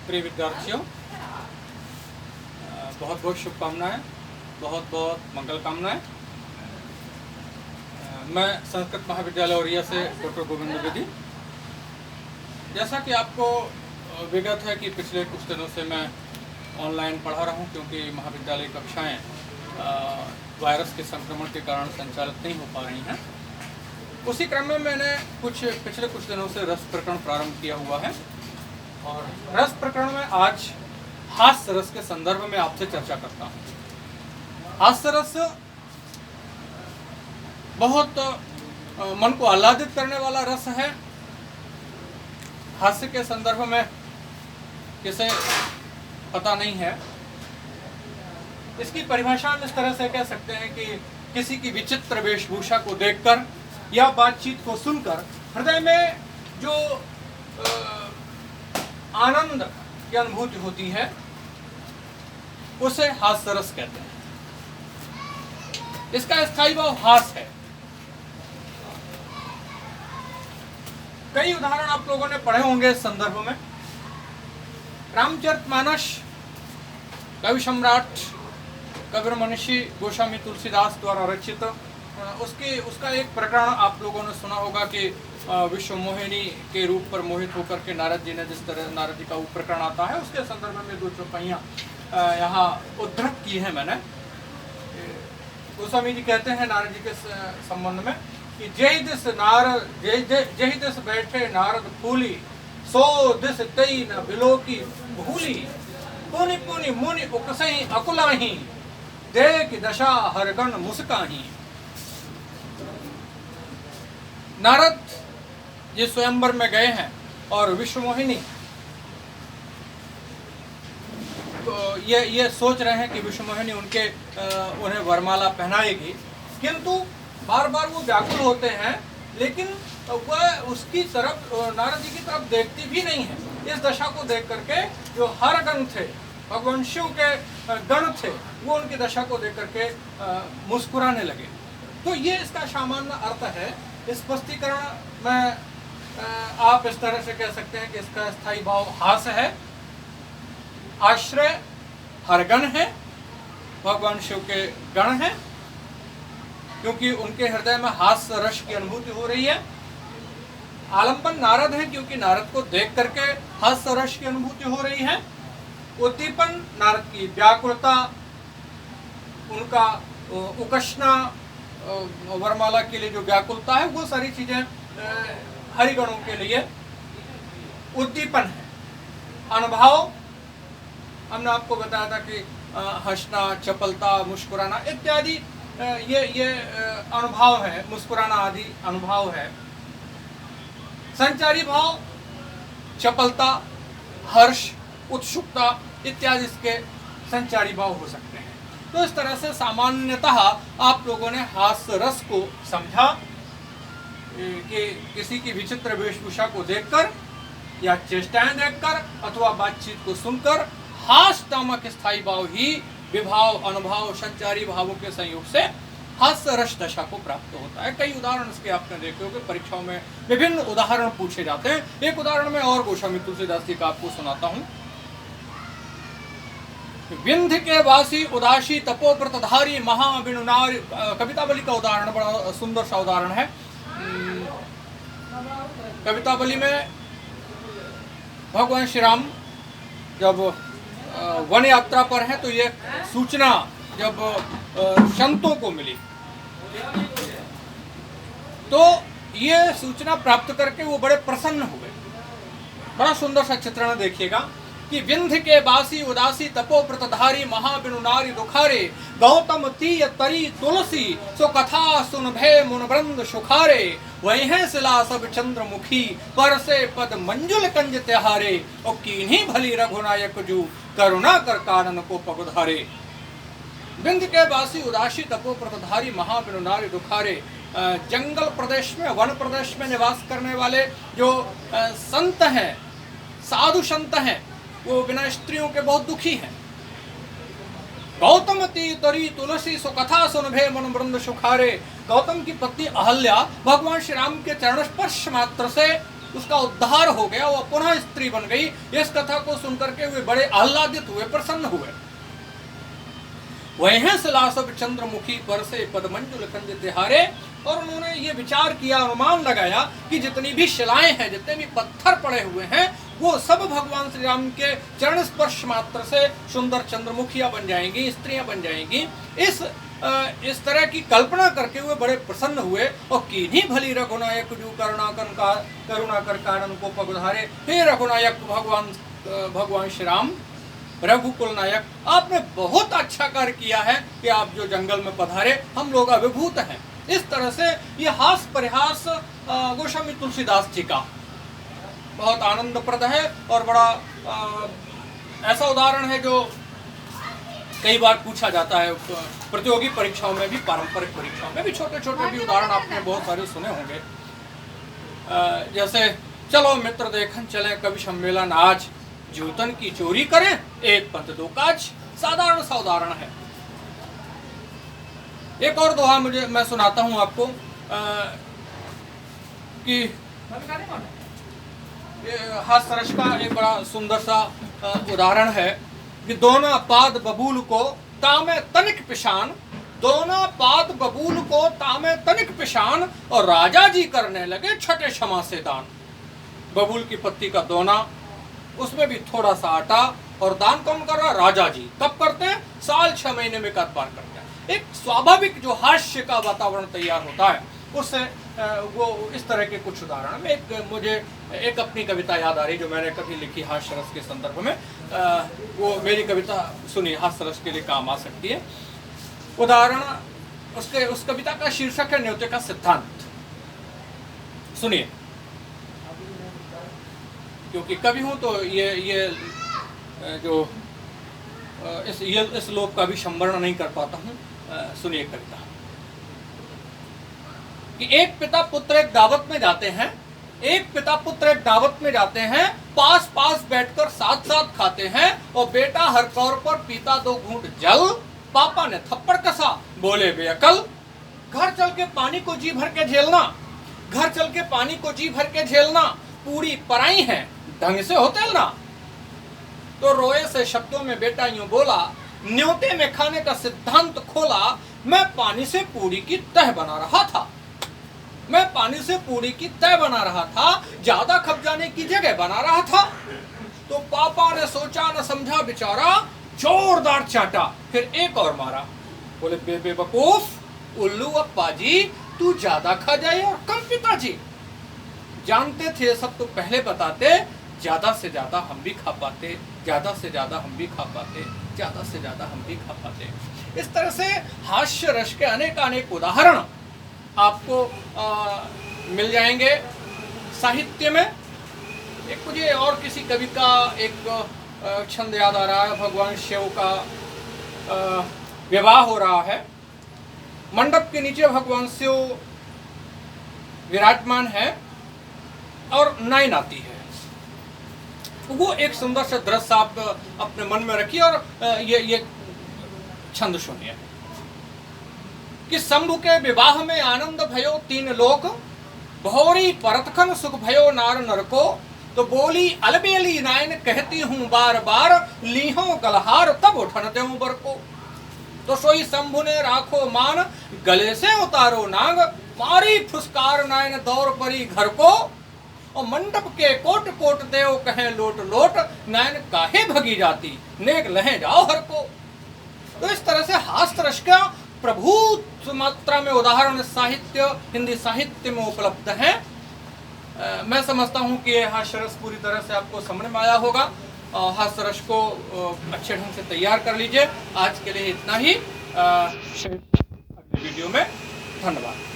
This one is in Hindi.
प्रिय विद्यार्थियों, बहुत बहुत शुभकामनाएं, बहुत बहुत मंगल कामनाएं। मैं संस्कृत महाविद्यालय औरिया से डॉक्टर गोविंद द्विवेदी। जैसा कि आपको विगत है कि पिछले कुछ दिनों से मैं ऑनलाइन पढ़ा रहा हूं, क्योंकि महाविद्यालय कक्षाएं वायरस के संक्रमण के कारण संचालित नहीं हो पा रही हैं। उसी क्रम में मैंने पिछले कुछ दिनों से रस प्रकरण प्रारंभ किया हुआ है, और रस प्रकरण में आज हास्य रस के संदर्भ में आपसे चर्चा करता हूँ। हास्य रस बहुत मन को आह्लादित करने वाला रस है। हास्य के संदर्भ में किसे पता नहीं है, इसकी परिभाषा हम इस तरह से कह सकते हैं कि किसी की विचित्र वेशभूषा को देखकर या बातचीत को सुनकर हृदय में जो आनंद की अनुभूति होती है उसे हास्य रस कहते हैं। इसका स्थायी भाव हास है। कई उदाहरण आप लोगों ने पढ़े होंगे इस संदर्भ में। रामचरितमानस कवि सम्राट कबीर मनीषी गोस्वामी तुलसीदास द्वारा रचित उसका एक प्रकरण आप लोगों ने सुना होगा कि विश्व मोहिनी के रूप पर मोहित होकर के नारद जी ने, जिस तरह नारद जी का वो प्रकरण आता है, उसके संदर्भ में दो चौपाइयाँ यहाँ उद्धृत की है मैंने। गोस्वामी जी कहते हैं नारद जी के संबंध में कि जय दिस बैठे नारद फूली, सो दिस तई न बिलोकी भूली, पुनि पुनि मुनि उकसई अकुलही, देख दशा हरगन मुस्काही। नारद जी स्वयंवर में गए हैं और विश्वमोहिनी तो ये सोच रहे हैं कि विश्वमोहिनी उन्हें वरमाला पहनाएगी, किंतु बार बार वो व्याकुल होते हैं, लेकिन वह उसकी तरफ, नारद जी की तरफ देखती भी नहीं है। इस दशा को देख करके जो हर गण थे, भगवान शिव के गण थे, वो उनकी दशा को देख करके मुस्कुराने लगे। तो ये इसका सामान्य अर्थ है। स्पष्टीकरण में आप इस तरह से कह सकते हैं कि इसका स्थायी भाव हास है। आश्रय हरगण है, भगवान शिव के गण हैं, क्योंकि उनके हृदय में हास्य रस की अनुभूति हो रही है। आलंबन नारद है, क्योंकि नारद को देख करके हास्य रस की अनुभूति हो रही है। उद्दीपन नारद की व्याकुलता, उनका उकसना, वरमाला के लिए जो व्याकुलता है, वो सारी चीजें हरिगणों के लिए उद्दीपन है। अनुभव हमने आपको बताया था कि हंसना, चपलता, मुस्कुराना इत्यादि ये अनुभव है। मुस्कुराना आदि अनुभव है। संचारी भाव चपलता, हर्ष, उत्सुकता इत्यादि इसके संचारी भाव हो सकते हैं। तो इस तरह से सामान्यतः आप लोगों ने हास्य रस को समझा कि किसी की विचित्र वेशभूषा को देखकर या चेष्टाएं देखकर अथवा बातचीत को सुनकर हास्य नामक स्थायी भाव ही विभाव, अनुभव, संचारी भावों के संयोग से हास्य रस दशा को प्राप्त होता है। कई उदाहरण इसके आपने देखे होंगे, परीक्षाओं में विभिन्न उदाहरण पूछे जाते हैं। एक उदाहरण में और गोस्वामी तुलसीदास जी का आपको सुनाता हूँ। विंध्य के वासी उदासी तपोव्रतधारी महाविनुनारी, कवितावली का उदाहरण, बड़ा सुंदर सा उदाहरण है। कवितावली में भगवान श्री राम जब वन यात्रा पर हैं, तो ये सूचना जब संतों को मिली, तो ये सूचना प्राप्त करके वो बड़े प्रसन्न हुए। बड़ा सुंदर सा चित्रण देखिएगा कि विंध्य के बासी उदासी तपोव्रतधारी महाविनुनारी दुखारे, गौतम तीय तरी तुलसी, सो कथा सुन भय मुनवृंद सुखारे, वही है शिला सब चंद्रमुखी, पर से पद मंजुल कंज त्योहारे, और कीन्ही भली रघुनायक जू, करुणा कर कानन को पगुधारे। विंध्य के बासी उदासी तपोव्रतधारी महाविनुनारी दुखारे, जंगल प्रदेश में, वन प्रदेश में निवास करने वाले जो संत हैं, साधु संत हैं, वो बिना स्त्रियों के बहुत दुखी हैं। गौतम तरी तुलसी, सो कथा सुन भे मन वृंद सुखारे। गौतम की पत्नी अहल्या भगवान श्री राम के चरण स्पर्श मात्र से उसका उद्धार हो गया, वो पुनः स्त्री बन गई। इस कथा को सुनकर के वे बड़े आह्लादित हुए, प्रसन्न हुए। वह हैं सिलासब चंद्रमुखी पर से पदमंजुल खंड तिहारे। और उन्होंने ये विचार किया, अनुमान लगाया कि जितनी भी शिलाएं हैं, जितने भी पत्थर पड़े हुए हैं, वो सब भगवान श्री राम के चरण स्पर्श मात्र से सुंदर चंद्रमुखियां बन जाएंगी, स्त्रियां बन जाएंगी। इस तरह की कल्पना करके वे बड़े प्रसन्न हुए। और कीन्ही भली रघुनायक जो करुणा कर कारण को पगधारे। हे रघुनायक भगवान श्री राम, रघुकुल नायक, आपने बहुत अच्छा कार्य किया है कि आप जो जंगल में पधारे, हम लोग अभिभूत हैं। इस तरह से ये हास परिहास गोस्वामी तुलसीदास जी का बहुत आनंदप्रद है और बड़ा ऐसा उदाहरण है जो कई बार पूछा जाता है प्रतियोगी परीक्षाओं में भी, पारंपरिक परीक्षाओं में भी। छोटे छोटे भी उदाहरण आपने बहुत सारे सुने होंगे। जैसे चलो मित्र देखन चले कवि सम्मेलन आज, जूतन की चोरी करें एक पंथ दो काज। साधारण सा उदाहरण है। एक और दोहा मैं सुनाता हूं आपको कि हास्य रस का एक बड़ा सुंदर सा उदाहरण है कि दोना पाद बबूल को तामे तनिक पिशान, दोना पाद बबूल को तामे तनिक पिशान, और राजा जी करने लगे छठे क्षमा से दान। बबूल की पत्ती का दोना, उसमें भी थोड़ा सा आटा, और दान कौन कर रहा? राजा जी। कब करते हैं? साल 6 महीने में एक बार करते हैं। एक स्वाभाविक जो हास्य का वातावरण तैयार होता है, उससे वो इस तरह के कुछ उदाहरण में मुझे एक अपनी कविता याद आ रही जो मैंने कभी लिखी हास्य रस के संदर्भ में। वो मेरी कविता सुनी, हास्य रस के लिए काम आ सकती है। उदाहरण उस कविता का शीर्षक है न्योते का सिद्धांत। सुनिए, क्योंकि कवि हूं तो ये जो इस लोक का भी संवरण नहीं कर पाता हूं। सुनिए कविता कि एक पिता पुत्र एक दावत में जाते हैं, एक पिता पुत्र एक दावत में जाते हैं, पास पास बैठकर साथ साथ खाते हैं, और बेटा हर कौर पर पीता 2 घूंट जल। पापा ने थप्पड़ कसा, बोले बेअकल। घर चल के पानी को जी भर के झेलना, घर चल के पानी को जी भर के झेलना, पूरी पराई है ढंग से होतेलना। तो रोए से शब्दों में बेटा यूं बोला, न्योते में खाने का सिद्धांत खोला। मैं पानी से पूरी की तह बना रहा था, मैं पानी से पूरी की तह बना रहा था, ज्यादा खप जाने की जगह बना रहा था। तो पापा ने सोचा न समझा बेचारा, जोरदार चाटा, फिर एक और मारा। बोले बेवकूफ उल्लू अप्पा जी, तू ज्यादा खा जाए और कम पिताजी। जानते थे सब तो पहले बताते, ज्यादा से ज्यादा हम भी खा पाते, ज्यादा से ज्यादा हम भी खा पाते, ज्यादा से ज्यादा हम भी खा पाते। इस तरह से हास्य रस के अनेक उदाहरण आपको मिल जाएंगे साहित्य में। एक मुझे और किसी कवि का एक छंद याद आ रहा है। भगवान शिव का विवाह हो रहा है, मंडप के नीचे भगवान शिव विराजमान है और नाइन आती है। वो एक सुंदर सा दृश्य आप अपने मन में रखिए और ये छंद सुनिए कि शंभु के विवाह में आनंद भयो 3 लोक, भौरी परतखन सुख भयो नार नर को। तो बोली अलबेली नायन कहती हूँ बार बार, लीहो गलहार तब उठन देऊं बर को। तो सोई शंभु ने राखो मान, गले से उतारो नाग, मारी फुसकार नायन दौड़ परी घर को। और मंडप के कोट कोट देव कहे लोट लोट, नैन काहे भगी जाती, नेक लहे जाओ हर को। तो इस तरह से हास्य रस का प्रभुत मात्रा में उदाहरण साहित्य, हिंदी साहित्य में उपलब्ध है। मैं समझता हूं कि यह हास्य रस पूरी तरह से आपको समझ में आया होगा। हास्य रस को अच्छे ढंग से तैयार कर लीजिए। आज के लिए इतना ही। अगले वीडियो में धन्यवाद।